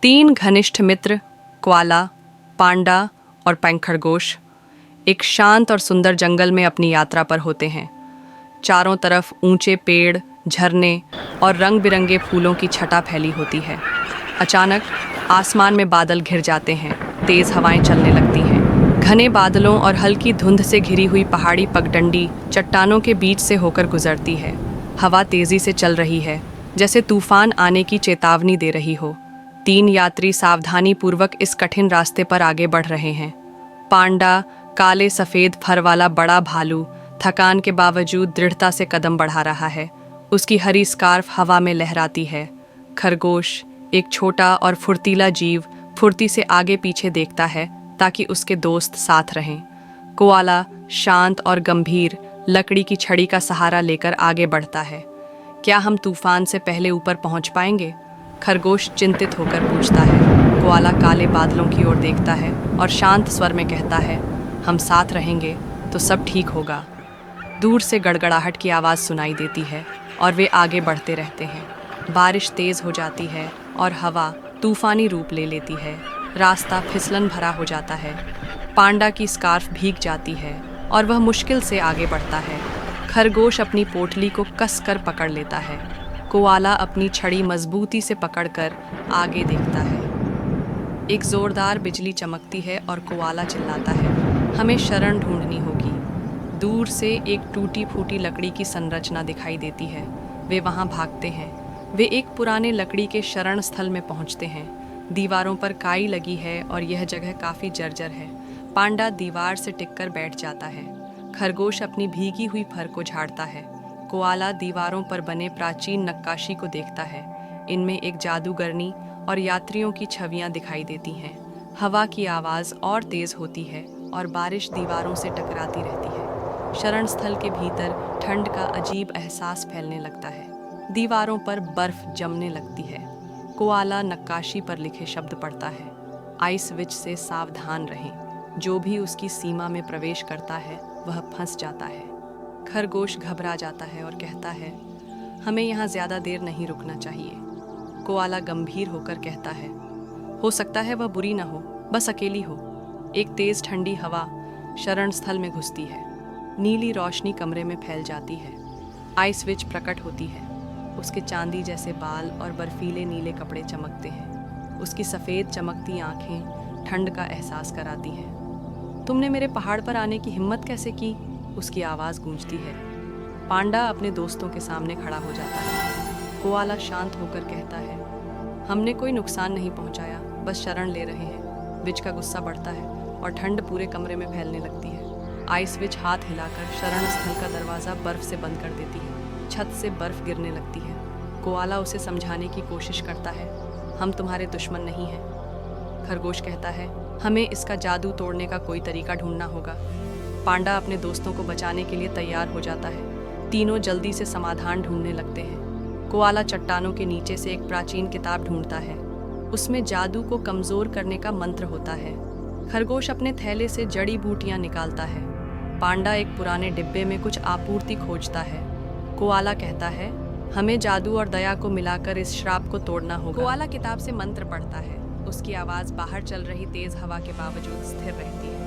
तीन घनिष्ठ मित्र कोआला, पांडा और पैंखरगोश एक शांत और सुंदर जंगल में अपनी यात्रा पर होते हैं। चारों तरफ ऊंचे पेड़, झरने और रंग बिरंगे फूलों की छटा फैली होती है। अचानक आसमान में बादल घिर जाते हैं, तेज हवाएं चलने लगती हैं। घने बादलों और हल्की धुंध से घिरी हुई पहाड़ी पगडंडी चट्टानों के बीच से होकर गुजरती है। हवा तेजी से चल रही है, जैसे तूफान आने की चेतावनी दे रही हो। तीन यात्री सावधानी पूर्वक इस कठिन रास्ते पर आगे बढ़ रहे हैं। पांडा, काले सफेद फर वाला बड़ा भालू, थकान के बावजूद दृढ़ता से कदम बढ़ा रहा है। उसकी हरी स्कार्फ हवा में लहराती है। खरगोश, एक छोटा और फुर्तीला जीव, फुर्ती से आगे पीछे देखता है ताकि उसके दोस्त साथ रहें। कोआला, शांत और गंभीर, लकड़ी की छड़ी का सहारा लेकर आगे बढ़ता है। क्या हम तूफान से पहले ऊपर पहुंच पाएंगे? खरगोश चिंतित होकर पूछता है। कोआला काले बादलों की ओर देखता है और शांत स्वर में कहता है, हम साथ रहेंगे तो सब ठीक होगा। दूर से गड़गड़ाहट की आवाज़ सुनाई देती है और वे आगे बढ़ते रहते हैं। बारिश तेज़ हो जाती है और हवा तूफानी रूप ले लेती है। रास्ता फिसलन भरा हो जाता है। पांडा की स्कार्फ भीग जाती है और वह मुश्किल से आगे बढ़ता है। खरगोश अपनी पोटली को कस कर पकड़ लेता है। कोआला अपनी छड़ी मजबूती से पकड़कर आगे देखता है। एक जोरदार बिजली चमकती है और कोआला चिल्लाता है, हमें शरण ढूंढनी होगी। दूर से एक टूटी फूटी लकड़ी की संरचना दिखाई देती है। वे वहां भागते हैं। वे एक पुराने लकड़ी के शरण स्थल में पहुंचते हैं। दीवारों पर काई लगी है और यह जगह काफ़ी जर्जर है। पांडा दीवार से टिककर बैठ जाता है। खरगोश अपनी भीगी हुई फर को झाड़ता है। कोआला दीवारों पर बने प्राचीन नक्काशी को देखता है। इनमें एक जादूगरनी और यात्रियों की छवियां दिखाई देती हैं। हवा की आवाज़ और तेज़ होती है और बारिश दीवारों से टकराती रहती है। शरण स्थल के भीतर ठंड का अजीब एहसास फैलने लगता है। दीवारों पर बर्फ जमने लगती है। कोआला नक्काशी पर लिखे शब्द पढ़ता है, आइस विच से सावधान रहें। जो भी उसकी सीमा में प्रवेश करता है वह फंस जाता है। खरगोश घबरा जाता है और कहता है, हमें यहाँ ज़्यादा देर नहीं रुकना चाहिए। कोआला गंभीर होकर कहता है, हो सकता है वह बुरी न हो, बस अकेली हो। एक तेज़ ठंडी हवा शरण स्थल में घुसती है। नीली रोशनी कमरे में फैल जाती है। आइस विच प्रकट होती है। उसके चांदी जैसे बाल और बर्फीले नीले कपड़े चमकते हैं। उसकी सफ़ेद चमकती आंखें ठंड का एहसास कराती हैं। तुमने मेरे पहाड़ पर आने की हिम्मत कैसे की? उसकी आवाज़ गूंजती है। पांडा अपने दोस्तों के सामने खड़ा हो जाता है। कोआला शांत होकर कहता है, हमने कोई नुकसान नहीं पहुंचाया, बस शरण ले रहे हैं। विच का गुस्सा बढ़ता है और ठंड पूरे कमरे में फैलने लगती है। आइस विच हाथ हिलाकर शरण स्थल का दरवाज़ा बर्फ से बंद कर देती है। छत से बर्फ गिरने लगती है। कोआला उसे समझाने की कोशिश करता है, हम तुम्हारे दुश्मन नहीं हैं। खरगोश कहता है, हमें इसका जादू तोड़ने का कोई तरीका ढूंढना होगा। पांडा अपने दोस्तों को बचाने के लिए तैयार हो जाता है। तीनों जल्दी से समाधान ढूंढने लगते हैं। कोआला चट्टानों के नीचे से एक प्राचीन किताब ढूंढता है। उसमें जादू को कमज़ोर करने का मंत्र होता है। खरगोश अपने थैले से जड़ी बूटियां निकालता है। पांडा एक पुराने डिब्बे में कुछ आपूर्ति खोजता है। कोआला कहता है, हमें जादू और दया को मिलाकर इस श्राप को तोड़ना होगा। कोआला किताब से मंत्र पढ़ता है। उसकी आवाज़ बाहर चल रही तेज हवा के बावजूद स्थिर रहती है।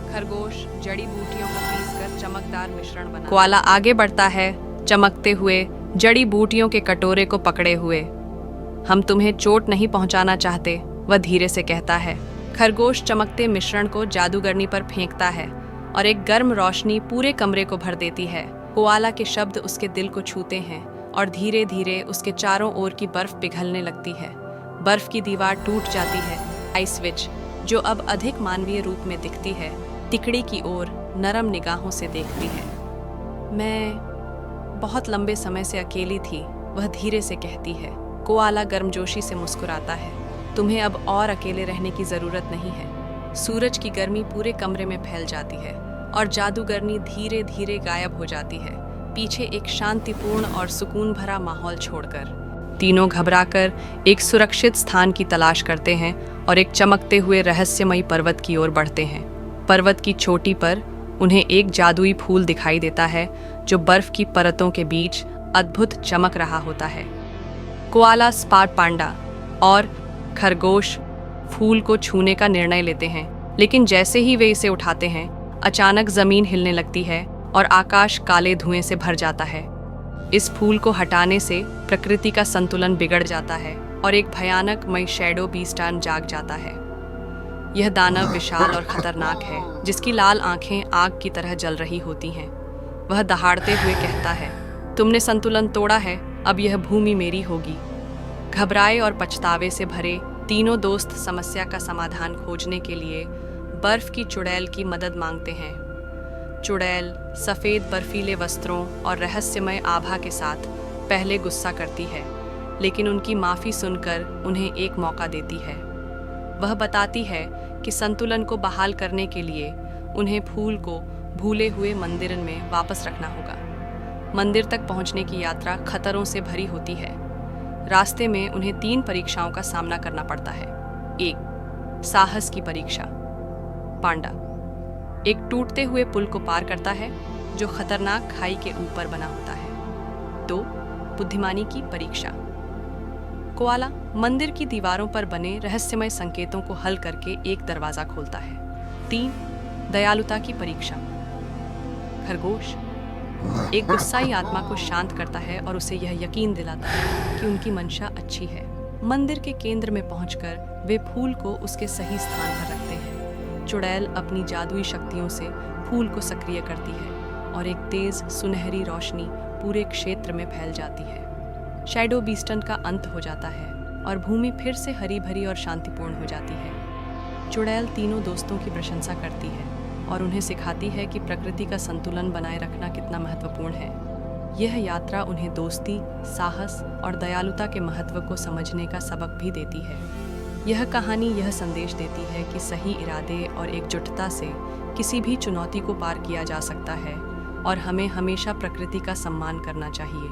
खरगोश जड़ी बूटियों को पीसकर चमकदार मिश्रण बना। कोआला आगे बढ़ता है, चमकते हुए जड़ी बूटियों के कटोरे को पकड़े हुए। हम तुम्हें चोट नहीं पहुंचाना चाहते, वह धीरे से कहता है। खरगोश चमकते मिश्रण को जादूगरनी पर फेंकता है और एक गर्म रोशनी पूरे कमरे को भर देती है। कोआला के शब्द उसके दिल को छूते हैं और धीरे धीरे उसके चारों ओर की बर्फ पिघलने लगती है। बर्फ की दीवार टूट जाती है। आइस विच, जो अब अधिक मानवीय रूप में दिखती है, तिकड़ी की ओर नरम निगाहों से देखती है। मैं बहुत लंबे समय से अकेली थी, वह धीरे से कहती है। कोआला गर्मजोशी से मुस्कुराता है। तुम्हें अब और अकेले रहने की ज़रूरत नहीं है। सूरज की गर्मी पूरे कमरे में फैल जाती है और जादूगरनी धीरे धीरे गायब हो जाती है, पीछे एक शांतिपूर्ण और सुकून भरा माहौल छोड़कर। तीनों घबराकर एक सुरक्षित स्थान की तलाश करते हैं और एक चमकते हुए रहस्यमयी पर्वत की ओर बढ़ते हैं। पर्वत की चोटी पर उन्हें एक जादुई फूल दिखाई देता है जो बर्फ की परतों के बीच अद्भुत चमक रहा होता है। कोआला, स्पार्ट पांडा और खरगोश फूल को छूने का निर्णय लेते हैं, लेकिन जैसे ही वे इसे उठाते हैं, अचानक जमीन हिलने लगती है और आकाश काले धुएं से भर जाता है। इस फूल को हटाने से प्रकृति का संतुलन बिगड़ जाता है और एक भयानक मई शैडो बीस्टान जाग जाता है। यह दानव विशाल और खतरनाक है, जिसकी लाल आंखें आग की तरह जल रही होती हैं। वह दहाड़ते हुए कहता है, तुमने संतुलन तोड़ा है, अब यह भूमि मेरी होगी। घबराए और पछतावे से भरे तीनों दोस्त समस्या का समाधान खोजने के लिए बर्फ की चुड़ैल की मदद मांगते हैं। चुड़ैल सफ़ेद बर्फीले वस्त्रों और रहस्यमय आभा के साथ पहले गुस्सा करती है, लेकिन उनकी माफ़ी सुनकर उन्हें एक मौका देती है। वह बताती है कि संतुलन को बहाल करने के लिए उन्हें फूल को भूले हुए मंदिर में वापस रखना होगा। मंदिर तक पहुंचने की यात्रा खतरों से भरी होती है। रास्ते में उन्हें 3 परीक्षाओं का सामना करना पड़ता है। 1. साहस की परीक्षा। पांडा एक टूटते हुए पुल को पार करता है जो खतरनाक खाई के ऊपर बना होता है। 2. बुद्धिमानी की परीक्षा। कोआला मंदिर की दीवारों पर बने रहस्यमय संकेतों को हल करके एक दरवाजा खोलता है। 3. दयालुता की परीक्षा। खरगोश एक गुस्साई आत्मा को शांत करता है और उसे यह यकीन दिलाता है कि उनकी मंशा अच्छी है। मंदिर के केंद्र में पहुंचकर वे फूल को उसके सही स्थान पर रखते हैं। चुड़ैल अपनी जादुई शक्तियों से फूल को सक्रिय करती है और एक तेज सुनहरी रोशनी पूरे क्षेत्र में फैल जाती है। शैडो बीस्टन का अंत हो जाता है और भूमि फिर से हरी भरी और शांतिपूर्ण हो जाती है। चुड़ैल तीनों दोस्तों की प्रशंसा करती है और उन्हें सिखाती है कि प्रकृति का संतुलन बनाए रखना कितना महत्वपूर्ण है। यह यात्रा उन्हें दोस्ती, साहस और दयालुता के महत्व को समझने का सबक भी देती है। यह कहानी यह संदेश देती है कि सही इरादे और एकजुटता से किसी भी चुनौती को पार किया जा सकता है और हमें हमेशा प्रकृति का सम्मान करना चाहिए।